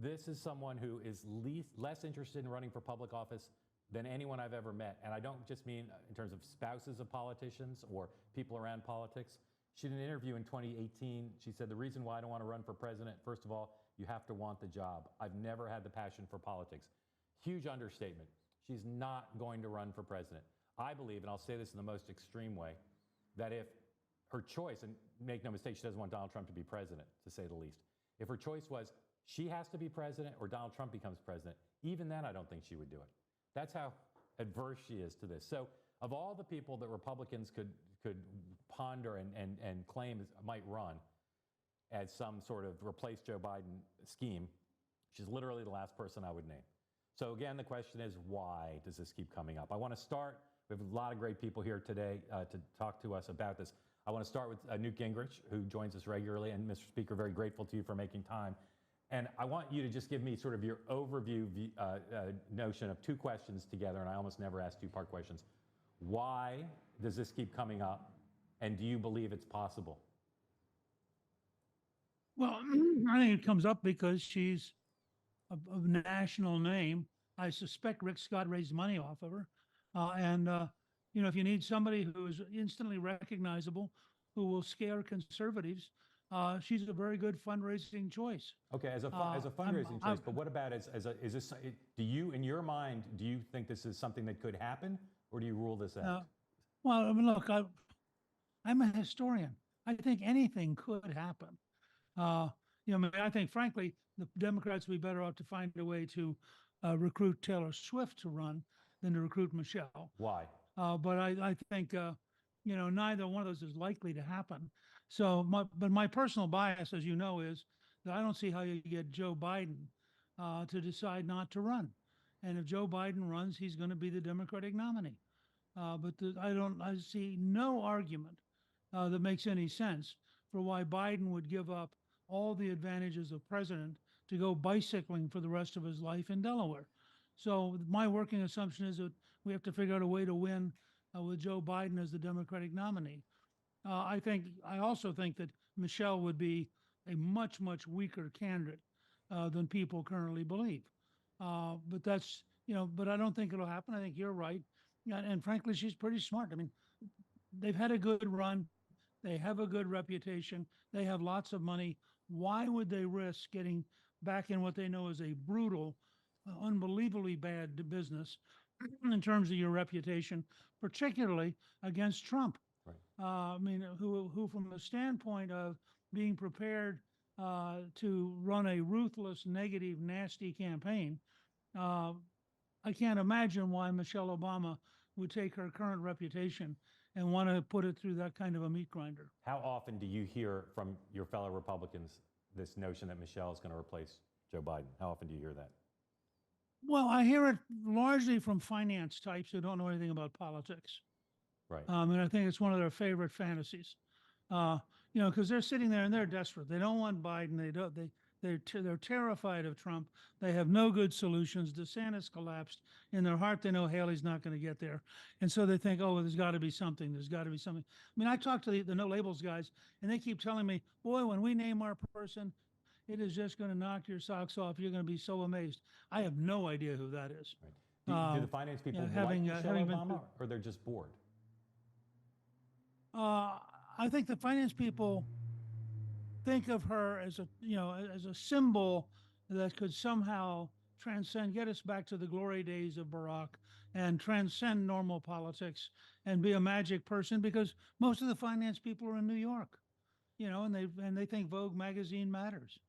This is someone who is less interested in running for public office than anyone I've ever met. And I don't just mean in terms of spouses of politicians or people around politics. She did an interview in 2018. She said, the reason why I don't want to run for president, first of all, you have to want the job. I've never had the passion for politics. Huge understatement. She's not going to run for president. I believe, and I'll say this in the most extreme way, that if her choice, and make no mistake, she doesn't want Donald Trump to be president, to say the least. If her choice was she has to be president or Donald Trump becomes president, even then I don't think she would do it. That's how adverse she is to this. So of all the people that Republicans could ponder and claim might run as some sort of replace Joe Biden scheme, she's literally the last person I would name. So again, the question is, why does this keep coming up? I want to start, we have a lot of great people here today to talk to us about this. I want to start with Newt Gingrich, who joins us regularly, and Mr. Speaker, very grateful to you for making time. And I want you to just give me sort of your overview notion of two questions together, and I almost never ask two-part questions. Why does this keep coming up, and do you believe it's possible? Well, I think it comes up because she's a national name. I suspect Rick Scott raised money off of her. You know, if you need somebody who is instantly recognizable, who will scare conservatives, she's a very good fundraising choice. Okay, as a fundraising choice, but what about is this, do you, in your mind, do you think this is something that could happen, or do you rule this out? Well, I mean, look, I'm a historian. I think anything could happen. You know, I think, frankly, the Democrats would be better off to find a way to recruit Taylor Swift to run than to recruit Michelle. Why? But I think, you know, neither one of those is likely to happen. So, my personal bias, as you know, is that I don't see how you get Joe Biden to decide not to run. And if Joe Biden runs, he's going to be the Democratic nominee. I see no argument that makes any sense for why Biden would give up all the advantages of president to go bicycling for the rest of his life in Delaware. So my working assumption is that we have to figure out a way to win with Joe Biden as the Democratic nominee. I also think that Michelle would be a much, much weaker candidate than people currently believe. But that's, you know, but I don't think it'll happen. I think you're right. And frankly, she's pretty smart. I mean, they've had a good run. They have a good reputation. They have lots of money. Why would they risk getting back in what they know is a brutal, unbelievably bad business in terms of your reputation, particularly against Trump? Right. I mean, who from the standpoint of being prepared to run a ruthless, negative, nasty campaign, I can't imagine why Michelle Obama would take her current reputation and want to put it through that kind of a meat grinder. How often do you hear from your fellow Republicans this notion that Michelle is going to replace Joe Biden? How often do you hear that? Well, I hear it largely from finance types who don't know anything about politics. Right. And I think it's one of their favorite fantasies. You know, because they're sitting there and they're desperate. They don't want Biden. They're terrified of Trump. They have no good solutions. DeSantis collapsed. In their heart, they know Haley's not going to get there. And so they think, oh, well, there's got to be something. There's got to be something. I mean, I talked to the No Labels guys, and they keep telling me, boy, when we name our person, it is just going to knock your socks off. You're going to be so amazed. I have no idea who that is. Right. Do the finance people like Michelle Obama, or they're just bored? I think the finance people think of her as a, you know, as a symbol that could somehow get us back to the glory days of Barack and transcend normal politics and be a magic person, because most of the finance people are in New York, you know, and they think Vogue magazine matters.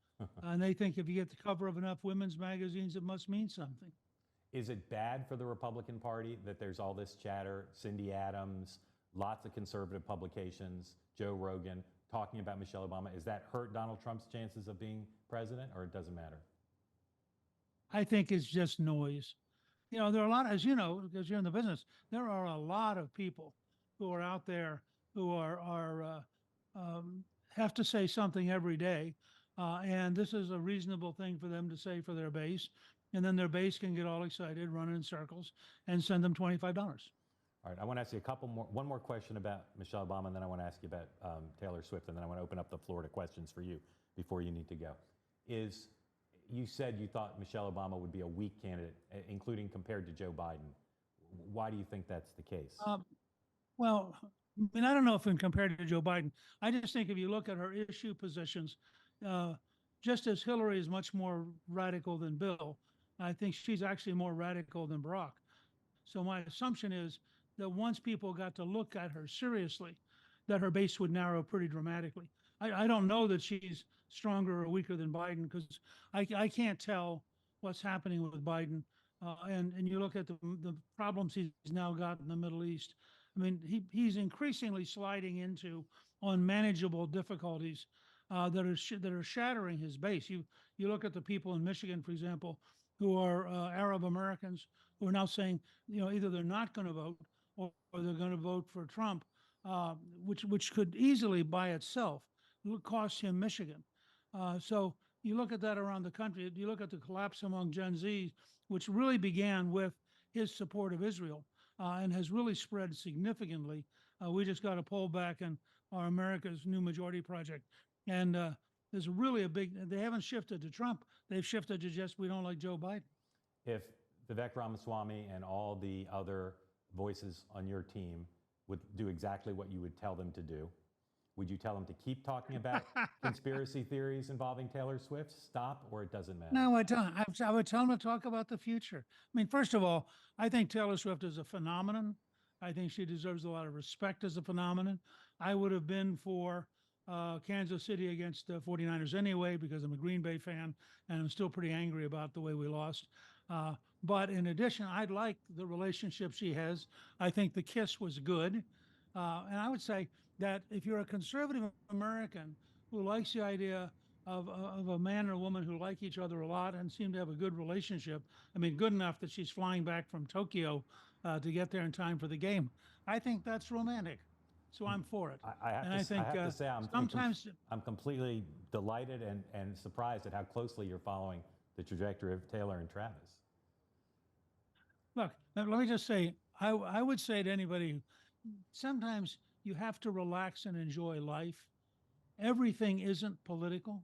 And they think if you get the cover of enough women's magazines, it must mean something. Is it bad for the Republican Party that there's all this chatter, Cindy Adams, lots of conservative publications, Joe Rogan, talking about Michelle Obama? Is that hurt Donald Trump's chances of being president, or it doesn't matter? I think it's just noise. You know, there are a lot, as you know, because you're in the business, there are a lot of people who are out there who have to say something every day. And this is a reasonable thing for them to say for their base. And then their base can get all excited, run in circles, and send them $25. All right, I want to ask you one more question about Michelle Obama, and then I want to ask you about Taylor Swift, and then I want to open up the floor to questions for you before you need to go. you said you thought Michelle Obama would be a weak candidate, including compared to Joe Biden. Why do you think that's the case? Well, I mean, I don't know if when compared to Joe Biden, I just think if you look at her issue positions, uh, just as Hillary is much more radical than Bill, I think she's actually more radical than Barack. So my assumption is that once people got to look at her seriously, that her base would narrow pretty dramatically. I don't know that she's stronger or weaker than Biden because I can't tell what's happening with Biden. And you look at the problems he's now got in the Middle East. I mean, he's increasingly sliding into unmanageable difficulties that are shattering his base. You look at the people in Michigan, for example, who are Arab Americans who are now saying, either they're not going to vote or they're going to vote for Trump, which could easily by itself cost him Michigan. So you look at that around the country. You look at the collapse among Gen Z, which really began with his support of Israel and has really spread significantly. We just got a poll back in our America's New Majority Project, and there's really a big. They haven't shifted to Trump. They've shifted to just we don't like Joe Biden. If Vivek Ramaswamy and all the other voices on your team would do exactly what you would tell them to do, would you tell them to keep talking about conspiracy theories involving Taylor Swift, stop, or it doesn't matter? No, I don't. I would tell them to talk about the future. I mean, first of all, I think Taylor Swift is a phenomenon. I think she deserves a lot of respect as a phenomenon. I would have been for Kansas City against the 49ers anyway because I'm a Green Bay fan and I'm still pretty angry about the way we lost. But in addition, I'd like the relationship she has. I think the kiss was good. And I would say that if you're a conservative American who likes the idea of a man or woman who like each other a lot and seem to have a good relationship, I mean, good enough that she's flying back from Tokyo to get there in time for the game, I think that's romantic. So I'm for it. I have to say, I'm completely delighted and surprised at how closely you're following the trajectory of Taylor and Travis. Look, let me just say, I would say to anybody, sometimes you have to relax and enjoy life. Everything isn't political.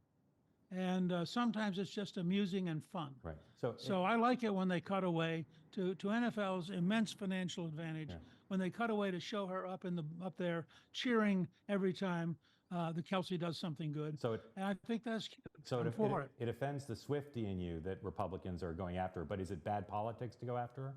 And sometimes it's just amusing and fun. Right. So I like it when they cut away to NFL's immense financial advantage, when they cut away to show her up there cheering every time the Kelsey does something good. And I think that's cute. So it offends the Swiftie in you that Republicans are going after her, but is it bad politics to go after her?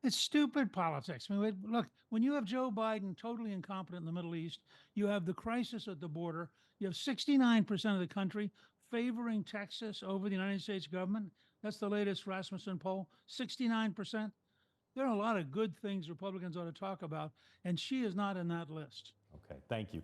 It's stupid politics. I mean, look, when you have Joe Biden totally incompetent in the Middle East, you have the crisis at the border, you have 69% of the country favoring Texas over the United States government. That's the latest Rasmussen poll, 69%. There are a lot of good things Republicans ought to talk about, and she is not in that list. Okay, thank you.